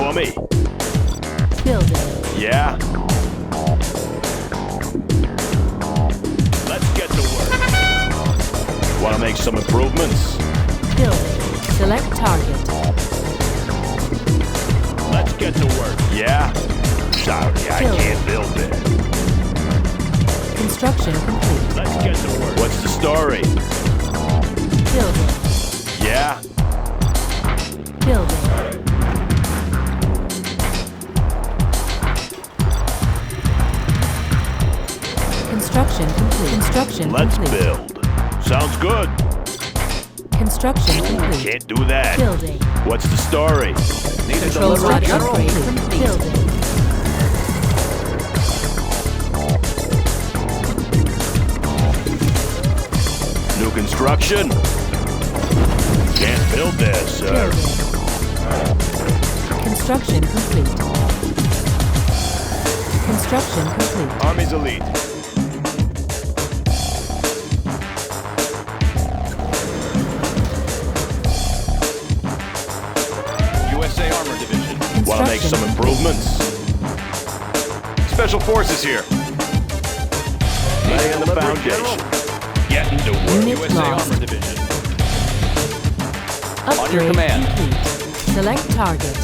for me? Building. Yeah? Let's get to work. Want to make some improvements? Building. Select target. Let's get to work. Yeah? Sorry, I can't build it. Construction complete. Let's get to work. What's the story? Building. Yeah? Building. Construction complete. Construction Let's complete. build. Sounds good. Construction complete. Can't do that. Building. What's the story? Need a Control rod delivery, General. upgrade complete. Building. New construction? Can't build this, sir. Building. Construction complete. Construction complete. Army's elite. USA Armor Division. Want to make some improvements? Special Forces here. Laying the foundation. Getting to work. Unit USA lost. Armor Division. Upgrade On your command. complete. Select target.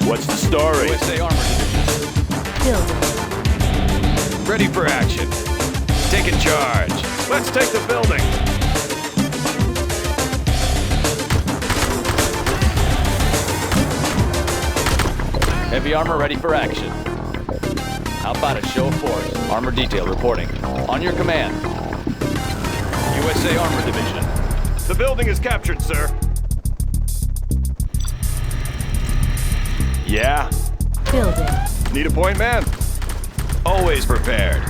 What's the story? USA Armor Division. Building. Ready for action. Taking charge. Let's take the building. Heavy armor ready for action. How about a show of force? Armor detail reporting. On your command. USA Armor Division. The building is captured, sir. Yeah? Building. Need a point, man? Always prepared.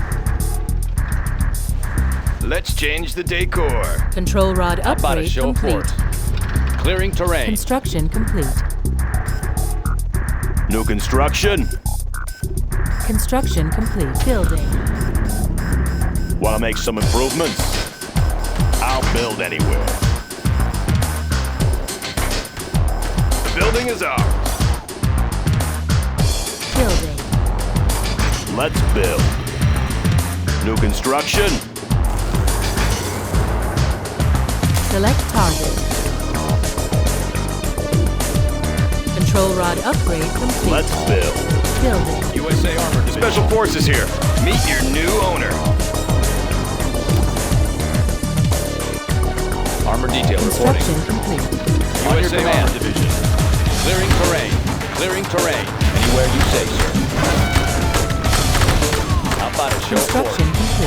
Let's change the decor. Control rod How about a upgrade show of complete. force? Clearing terrain. Construction complete. New construction? Construction complete. Building. Want to make some improvements? I'll build anywhere. The building is ours. Building. Let's build. New construction? Select target. Control rod upgrade complete. Let's build. Building. USA Armor Division. Special Forces here. Meet your new owner. Armor detail reporting. Construction complete. On your USA command. Armor Division. Clearing terrain. Clearing terrain. Anywhere you say, sir. How about a show of Construction force?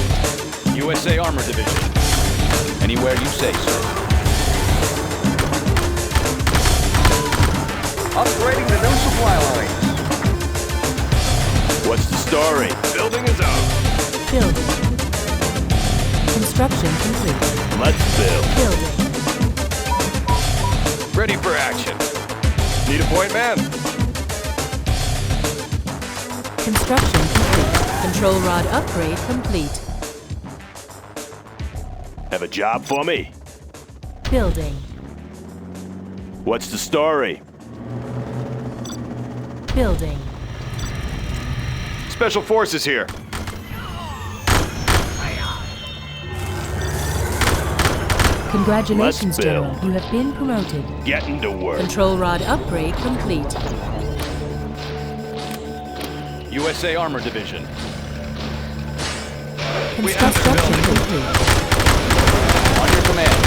complete. USA Armor Division. Anywhere you say, sir. Upgrading the new supply lines. What's the story? Building is ours. Building. Construction complete. Let's build. Building. Ready for action. Need a point, man? Construction complete. Control rod upgrade complete. Have a job for me? Building. What's the story? Building. Special Forces here. Congratulations, Let's build. General. You have been promoted. Getting to work. Control rod upgrade complete. USA Armor Division. Construction complete. On your command.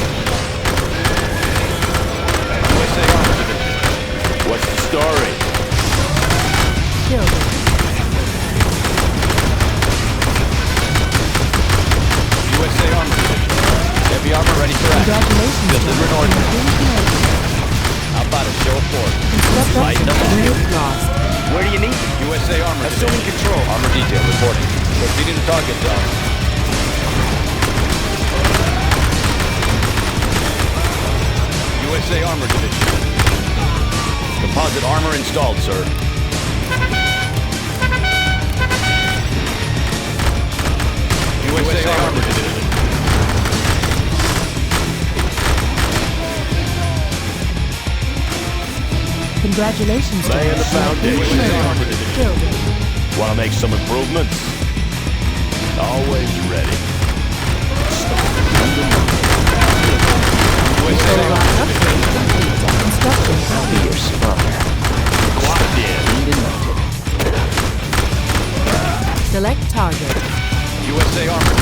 USA Armor Division. What's the story? Building. USA Armor Division. Heavy armor ready for action. Congratulations, Delivered General. You orders. have been promoted. How about a show of force? Construction Lighten up. unit lost. Where do you need me? USA Armor Assuming Division. control. Armor detail reporting. Proceeding to target zone. USA Armor Division. Composite armor installed, sir. USA Armor Division. Congratulations, Laying the General. foundation. Building. Want to make some improvements? Always ready. Control line upgrade complete. Construction complete. Locked in. Select target. USA Armor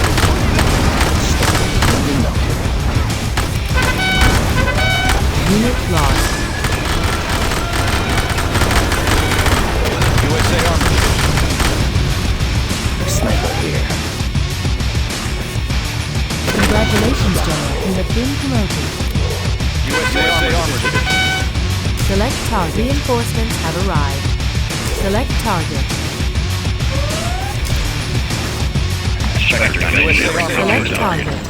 Unit lost. USA Armor Congratulations, General. You have been promoted. USA Armor Division. Select target. Reinforcements have arrived. Select target. Select target.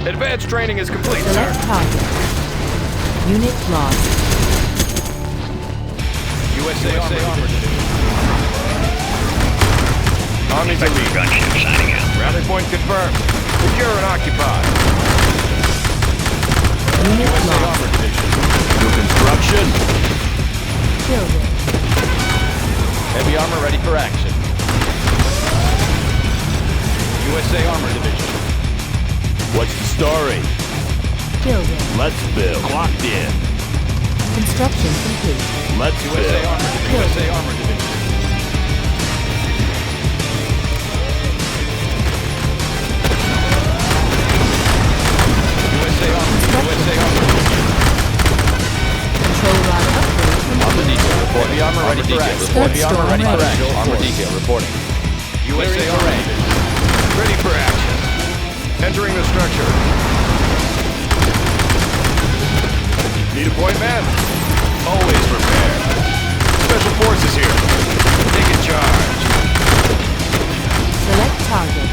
Advanced training is complete, Select target. Unit lost. USA Armor Division. Army to lead. Rally point confirmed. Secure and occupied. Unit USA lost. Armor Division. New construction. Building. Heavy armor ready for action. USA Armor Division. What's the story? Building. Let's build. Clocked in. Construction complete. Let's USA build. Armor Division. USA Armor Division. USA Armor Division. Control line upgrade Armor complete. detail report. Heavy armor ready for action. Heavy armor ready for action. Armor detail reporting. USA Armor Division. Ready for action. Entering the structure. Need a point man? Always prepared. Special forces here. Taking charge. Select target.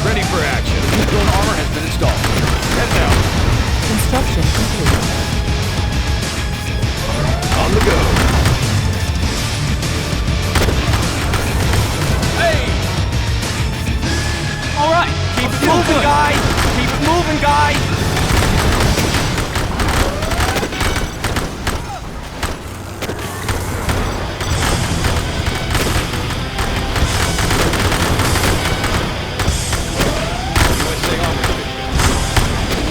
Ready for action. Drone armor has been installed. Head down. Construction complete. On the go. Hey! All right, keep moving, guys. Keep moving, guys.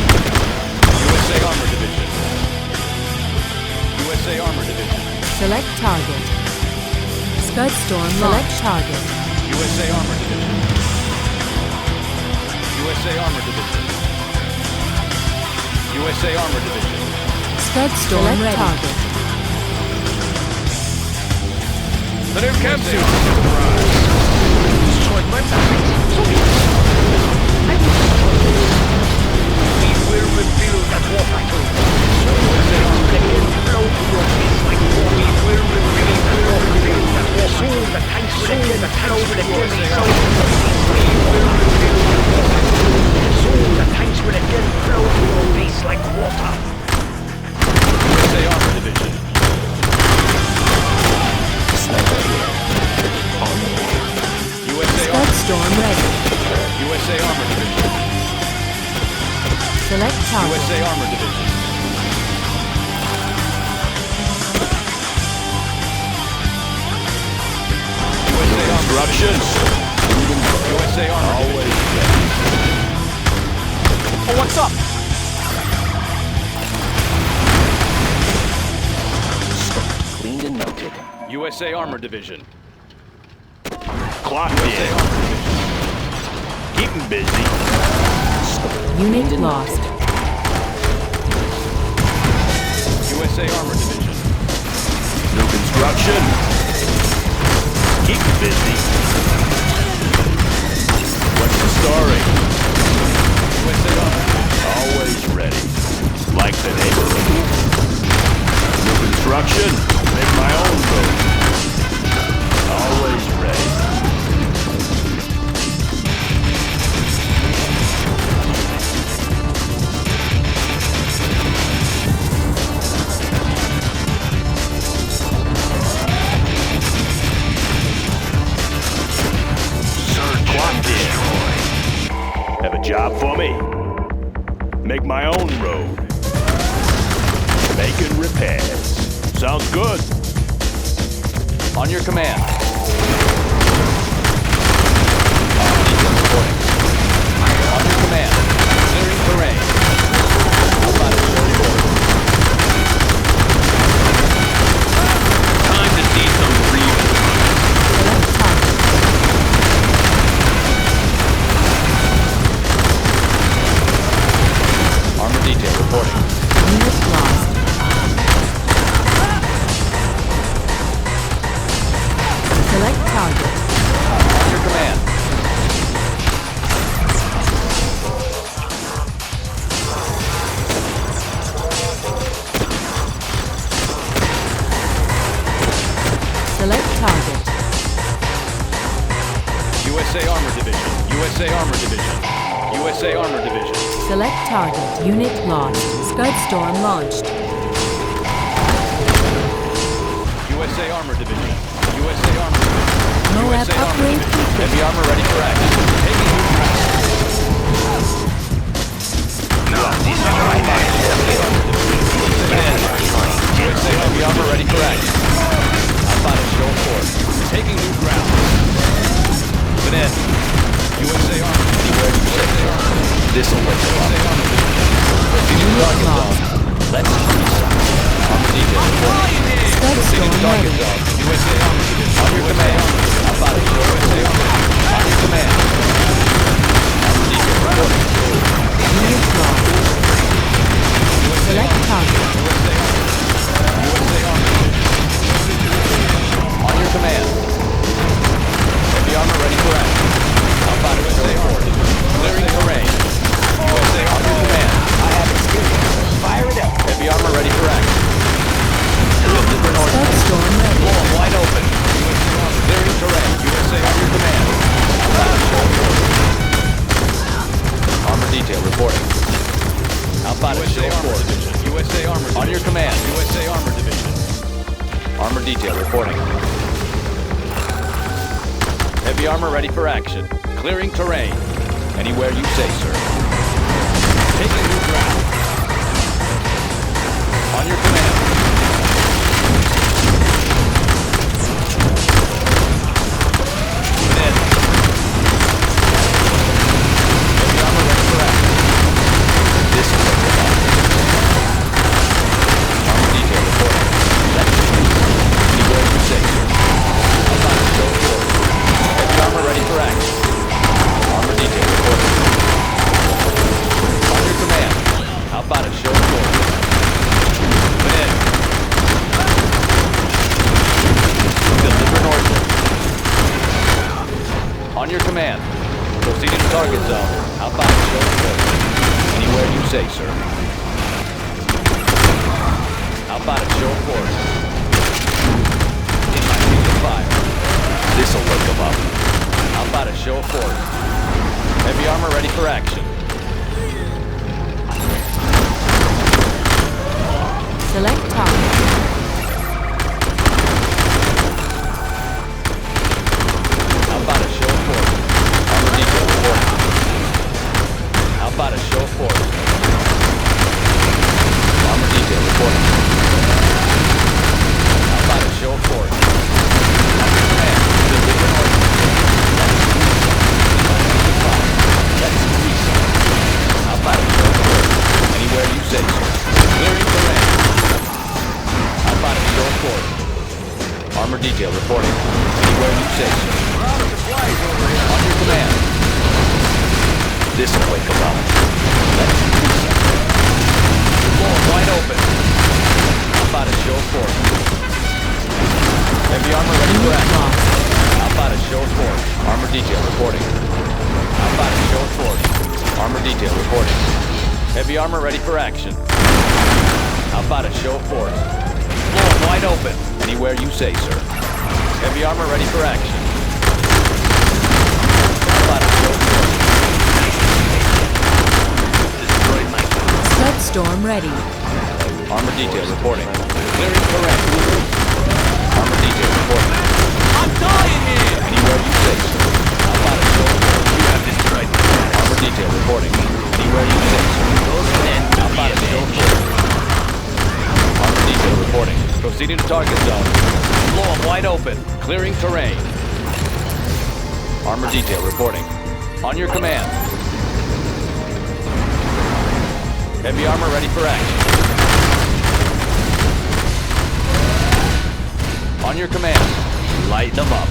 USA Armor Division. USA Armor Division. Select target. Scud storm. Select target. USA Armor Division. USA Armor Division. USA Armor Division. Scud storm. Select target. The new camp suit has arrived. We will rebuild that water tomb. Let it flow to your face like water. We will rebuild that water tomb. Soon the tanks will again flow with the enemy. We will rebuild that water tomb. Soon the tanks will again flow to your face like water. USA Armor Division. USA Scud Armor. storm ready. USA Armor Division. Select target. USA Armor Division. USA Armor. Instructions. USA Armor. Always Division. ready. Oh, what's up? Cleaned and melted. USA Armor Division. Clocked USA in. Armor Division. Keep 'em busy. Unit lost. USA Armor Division. New construction. Keep 'em busy. What's the story? USA Armor Division. Always ready. Like the neighborhood. New construction. Make my own road. Always ready. Clocked in. Have a job for me? Make my own road. Making repairs. Sounds good. On your command. Armor detail reporting. On your command. Clearing terrain. How about a short report? Time to see some breathing. Select target. Armor detail reporting. Unit lost. Select target. On your command. Select target. USA Armor Division. USA Armor Division. USA Armor Division. Select target. Unit lost. Scud storm launched. USA Armor Division. USA Armor Division. Moab USA Armor upgrade Division. complete. Heavy armor ready for action. Taking new ground. USA Heavy armor ready for action. How about a show of force? Taking new ground. Cadet. USA Armor. Anywhere USA Armor. This'll wake them up. Proceeding to target zone. Let's freeze. Armor detail reporting. Scud Proceeding to storm target ready. zone. USA Armor. On your command. How about a show of USA Armor? On your command. Armor detail reporting. Unit lost. Select target. USA Armor. On your command. Heavy armor ready for action. How about a show of force? Clearing terrain. USA on your command. I have experience. Fire it up. Heavy armor ready for action. Deliver north. Scud storm ready. Blow 'em wide open. Clearing terrain. USA on your command. How about a show of force? Armor detail reporting. How about a show of force? USA Armor. On your command. USA Armor Division. Armor detail reporting. Heavy armor ready for action. Clearing terrain. Anywhere you say, sir. Taking new ground. On your command. Moving in. Heavy armor ready for action. This is what we're on. Armor detail reporting. Let's anywhere you say, sir. How about a show of force? Heavy armor ready for action. Armor detail reporting. On your command. How about a show of force? Moving in. Deliver northward. On your command. Proceeding to target zone. How about a show of force? Anywhere you say, sir. How about a show of force? In my field of fire. This'll wake them up. How about a show of force? Heavy armor ready for action. Select target. How about a show of force? Armor detail reporting. How about a show of force? Armor detail reporting. How about a show of force? Armor command. Deliver north. Let's freeze. How about a show of force? Anywhere you say, sir. Clearing terrain. How about a show of force? Armor detail reporting. Anywhere you say, sir. On your command. This'll wake them up. Let's freeze. Blow 'em wide open. How about a show of force? Heavy armor ready for action. How about a show of force? Armor detail reporting. How about a show of force? Armor detail reporting. Heavy armor ready for action. How about a show of force? Blow 'em wide open. Anywhere you say, sir. Heavy armor ready for action. How about a show of force? Destroyed my Scud storm ready. armor detail reporting. Clearing terrain. Armor detail reporting. I'm dying here! Anywhere you say, sir. How about a show of force? You have destroyed my armor detail reporting. Anywhere you say, sir. How about a show of force? to target zone. Blow them wide open. Clearing terrain. Armor detail reporting. On your command. Heavy armor ready for action. On your command. Light them up.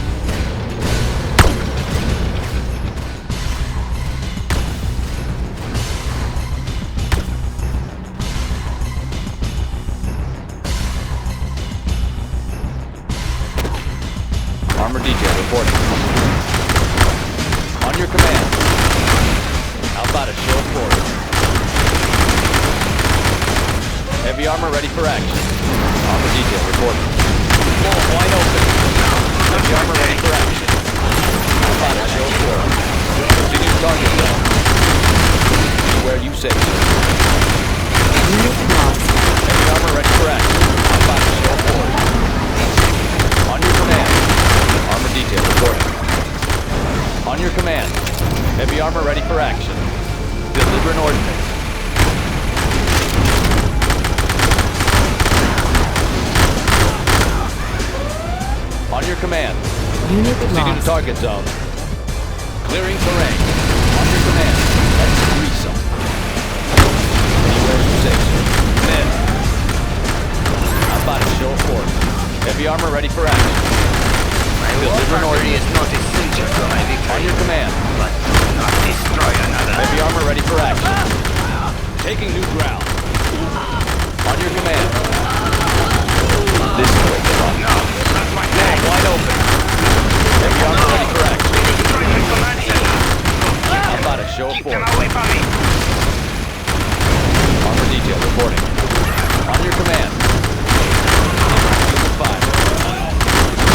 Armor detail reporting. On your command. How about a show of force? Heavy armor ready for action. Armor detail reporting. Blow them wide open. Heavy armor ready for action. How about a show of force? Continue to target zone. Anywhere you say so. Unit lost. Heavy armor ready for action. How about a show of force? On your command. Armor detail reporting. On your command. Heavy armor ready for action. Delivering ordnance. On your command. Unit Proceeding to lost. target zone. Clearing terrain. On your command. Let's grease them. Anywhere you say so. Men. How about a show of force? Heavy armor ready for action. Delivering ordnance. is not essential for my On victory, your command. but not destroy another. Heavy armor ready for action. Taking new ground. On your command. This is what they want. No, not my Blow time. wide open. Heavy armor ready for action. Destroy my command center. How about a show of Keep them force? away from me. Armor detail reporting. On your command. Unit 5.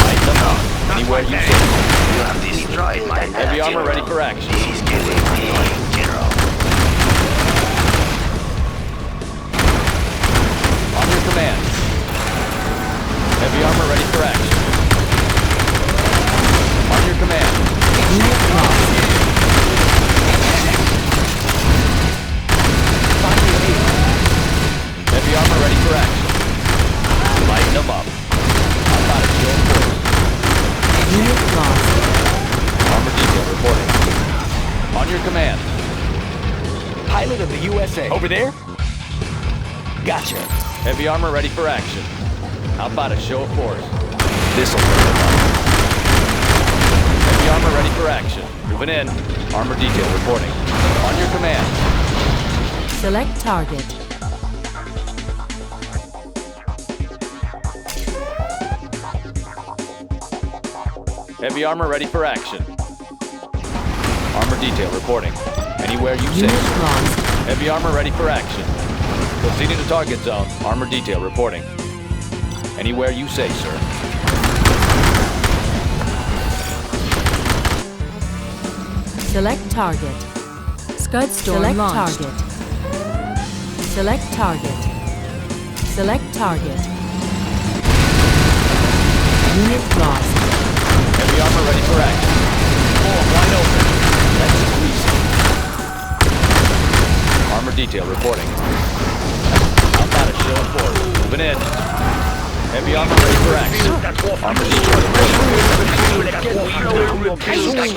Light them up. Anywhere you say. You have destroyed my Heavy armor ready for action. This is getting big, General. On your command. Heavy armor ready for action. On your command. Unit lost. Heavy armor ready for action. Light them up. How about a show of force? Unit lost. Armor detail reporting. On your command. Pilot of the USA. Over there? Gotcha. Heavy armor ready for action. How about a show of force? This'll bring them up. Heavy armor ready for action. Moving in. Armor detail reporting. On your command. Select target. Heavy armor ready for action. Armor detail reporting. Anywhere you say. Unit lost. Heavy armor ready for action. Proceeding to target zone. Armor detail reporting. Anywhere you say, sir. Select target. Scud storm Select launched. Target. Select target. Select target. Unit lost. Heavy armor ready for action. Blow them wide open. Let's grease them. Armor detail reporting. How about a show of force? Moving in. Heavy armor ready for action. Armor detail reporting.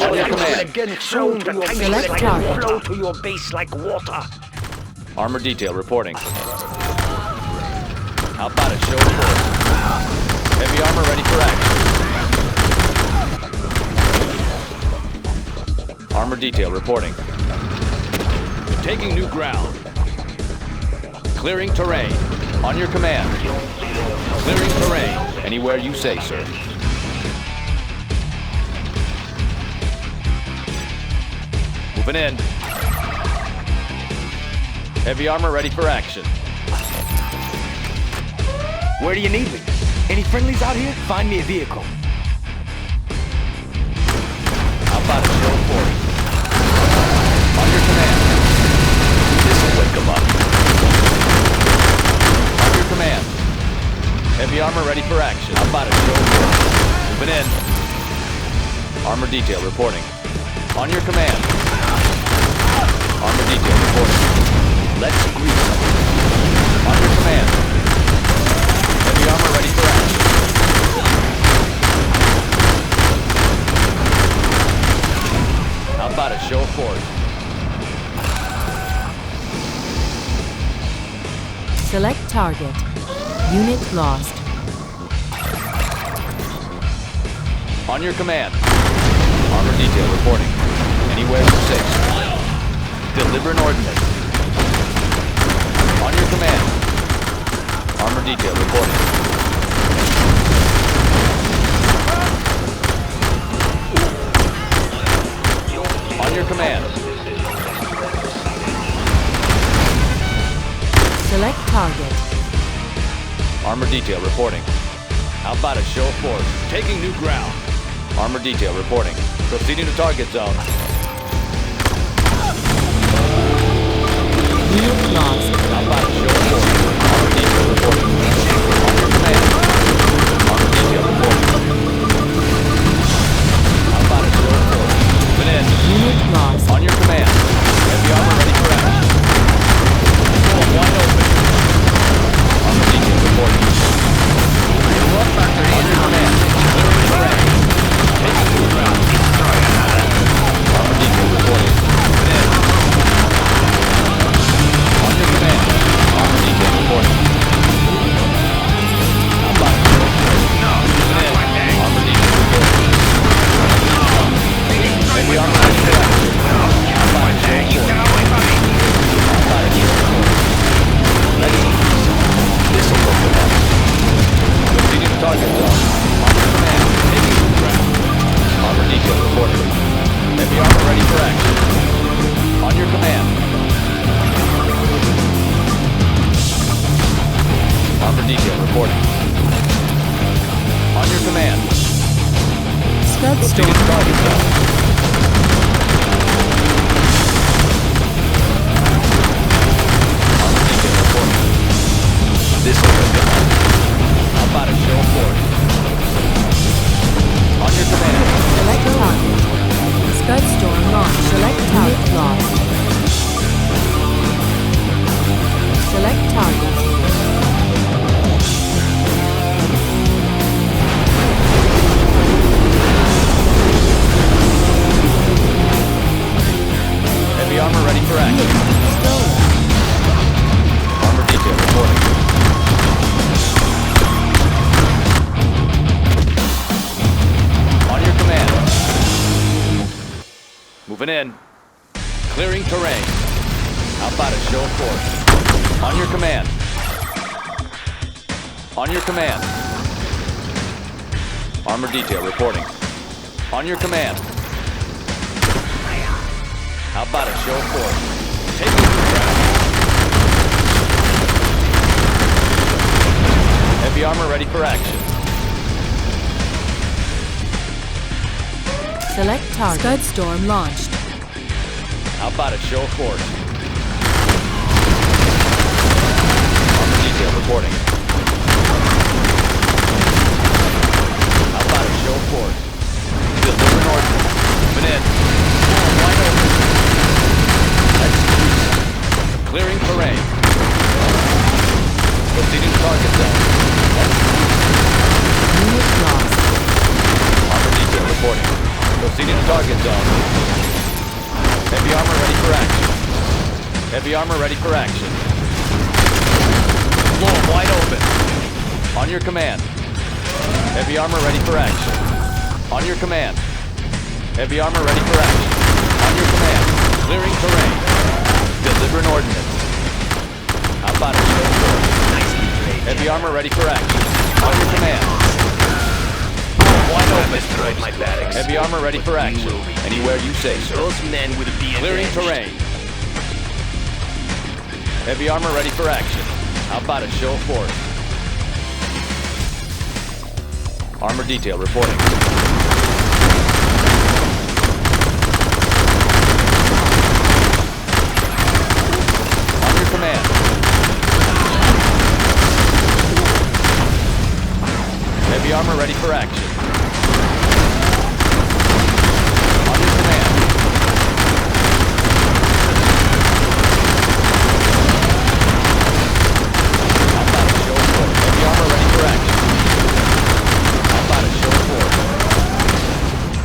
On your command. Select target. Flow to your base like water. Armor detail reporting. How about a show of force? Heavy armor ready for action. Armor detail reporting. Taking new ground. Clearing terrain. On your command. Clearing terrain. Anywhere you say, sir. Moving in. Heavy armor ready for action. Where do you need me? Any friendlies out here? Find me a vehicle. How about a show of force? On your command. This'll wake them up. On your command. Heavy armor ready for action. How about a show of force? Moving in. Armor detail reporting. On your command. Armor detail reporting. Let's grease them. On your command. Heavy armor ready for action. force. Select target. Unit lost. On your command. Armor detail reporting. Anywhere you're safe. Deliver an ordnance. On your command. Armor detail reporting. On your command. Select target. Armor detail reporting. How about a show of force? Taking new ground. Armor detail reporting. Proceeding to target zone. Unit lost. How about a show of force? Armor detail reporting. On your command. Armor detail reporting. How about a show of force? Moving in. Unit lost. On your command. Heavy armor ready for action. Door wide open. Armor detail reporting. On your command. Clearing the terrain. Taking new ground. Armor detail reporting. Moving in. On your command. Armor detail reporting. How about a show of force? Moving in. Armor detail reporting. Heavy armor ready for action. How about a show of force? How about a show of force? Ready. This'll go for us. Proceeding to target zone. On your command. Taking new ground. Armor detail reporting. Heavy armor ready for action. On your command. Armor detail reporting. On your command. Scud Proceeding storm. to target zone. Armor detail reporting. This'll go for us. How about a show of force? On your command. Select target. Scud storm launch. Select target lost. Select target. Heavy armor ready for action. Stolen. Armor detail reporting. On your command. Moving in. Clearing terrain. How about a show of force? On your command. On your command. Armor detail reporting. On your command. How about a show of force? Taking the ground. Heavy armor ready for action. Select target. Scud storm launched. How about a show of force? Armor detail reporting. How about a show of force? Deliver an ordnance. Moving in. Wide open. Execute. Clearing terrain. Proceeding to target zone. Unit lost. Armor detail reporting. Proceeding to target zone. Heavy armor ready for action. Heavy armor ready for action. Floor wide open. On your command. Heavy armor ready for action. On your command. Heavy armor ready for action. On your command. Clearing terrain. Deliver an ordnance. How about a show of force? Heavy armor ready for action. On your command. Wide open. Destroyed my barracks. Heavy armor ready for action. Anywhere you say so. Those men will be Clearing avenged. terrain. Heavy armor ready for action. How about a show of force? Armor detail reporting. On your command. Heavy armor ready for action. On your command. How about a show of force? Heavy armor ready for action. How about a show of force?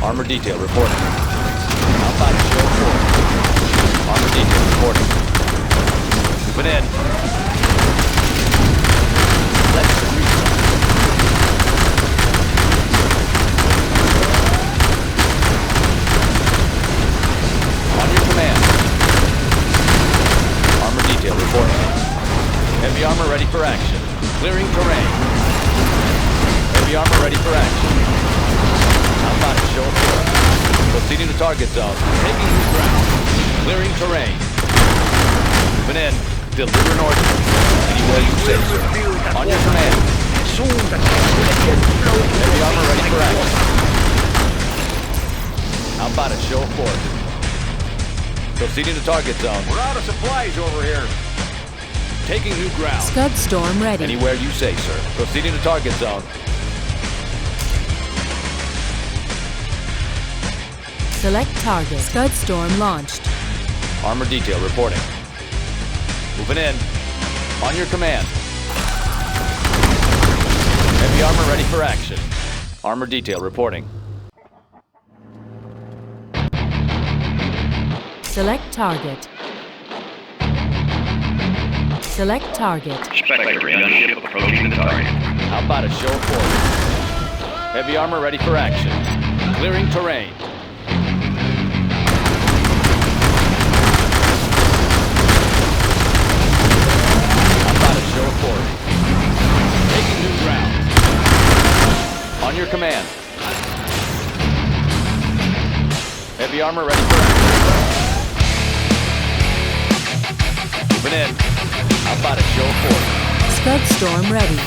Armor detail reporting. How about a show of force? Armor detail reporting. Moving in. Let's resupply. On your command. Armor detail reporting. Heavy armor ready for action. Clearing terrain. Heavy armor ready for action. How about it, show force? Proceeding to target zone. Taking new ground. Clearing terrain. Moving in. Deliver an order. Anywhere you say, sir. On your command. Soon the tanks will explode. Heavy armor ready for action. How about it, show force? Proceeding to target zone. We're out of supplies over here. Taking new ground. Scud storm ready. Anywhere you say, sir. Proceeding to target zone. Select target. Scud storm launched. Armor detail reporting. Moving in. On your command. Heavy armor ready for action. Armor detail reporting. Select target. Select target. Spectre gunship approaching the target. How about a show of force? Heavy armor ready for action. Clearing terrain. How about a show of force? Taking new ground. On your command. Heavy armor ready for action. Moving in. How about a show of force? Scud storm ready.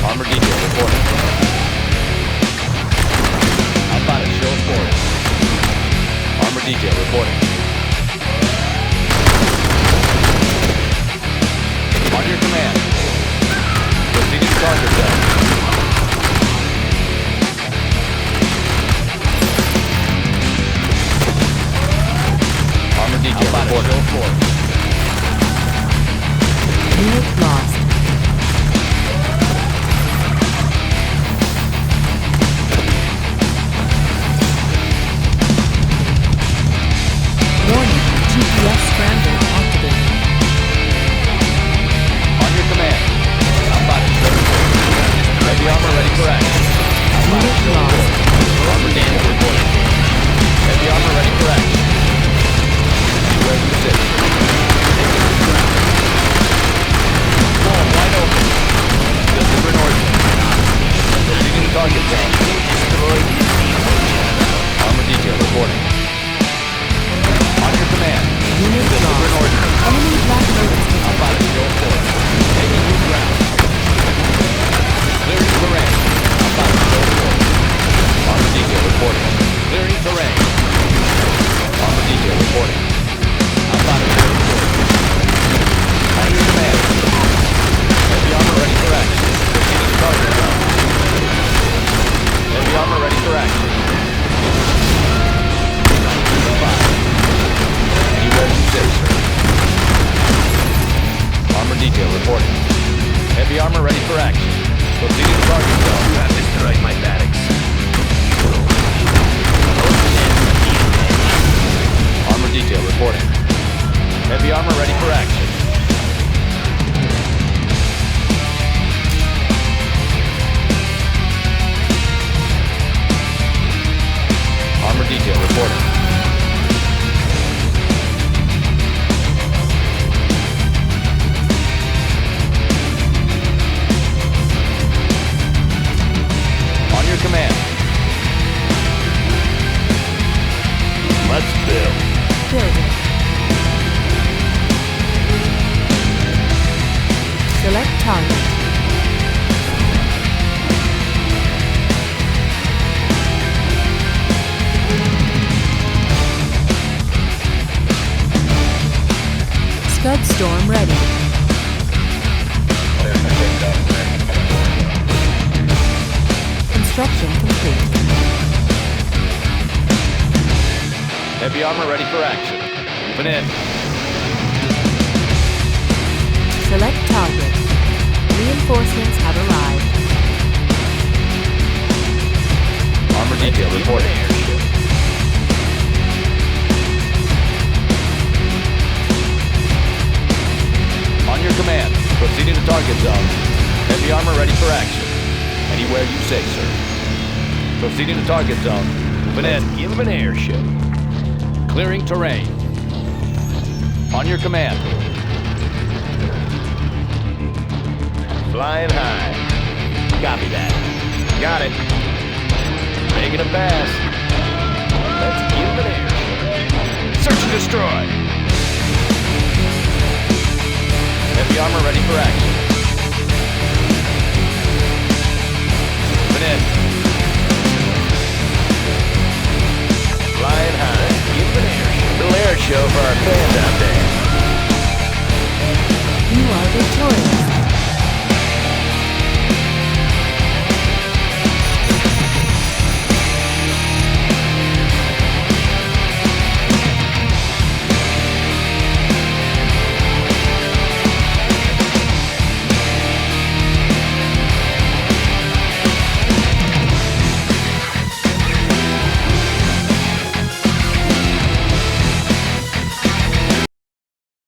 Armor detail reporting. How about a show of force? Armor detail reporting. On your command. Proceeding to target zone. Armor detail reporting. Unit lost. Warning, GPS scramble activated. On your command. How about it, sir? Heavy armor ready for action. Unit lost. Armor detail reporting. Heavy armor ready for action. Where you sit. Wall wide open. Deliver an order. Proceeding to target zone. Armor detail reporting. On your command. Unit Deliver an lost. order. Enemy black notice How about it, show of force? Taking new ground. Clearing terrain. How about it, show of force? Armor detail reporting. Clearing terrain. Armor detail reporting. How about it, show of force? On your command. Heavy armor ready for action. Proceeding to target zone. Heavy armor ready for action. Anywhere you say, sir. Armor detail reporting. Heavy armor ready for action. Proceeding to target zone. You have destroyed my barracks. Armor detail reporting. Heavy armor ready for action. Armor detail reporting. On your command. Let's build. building. Select target. Scud storm ready. Construction complete. Heavy armor ready for action. Moving in. Select target. Reinforcements have arrived. Armor detail reporting. On your command, proceeding to target zone. Heavy armor ready for action. Anywhere you say, sir. Proceeding to target zone. Moving in. Give him an airship. Clearing terrain. On your command. Flying high. Copy that. Got it. Making a pass. Let's give him an airship. Search and destroy. Heavy armor ready for action.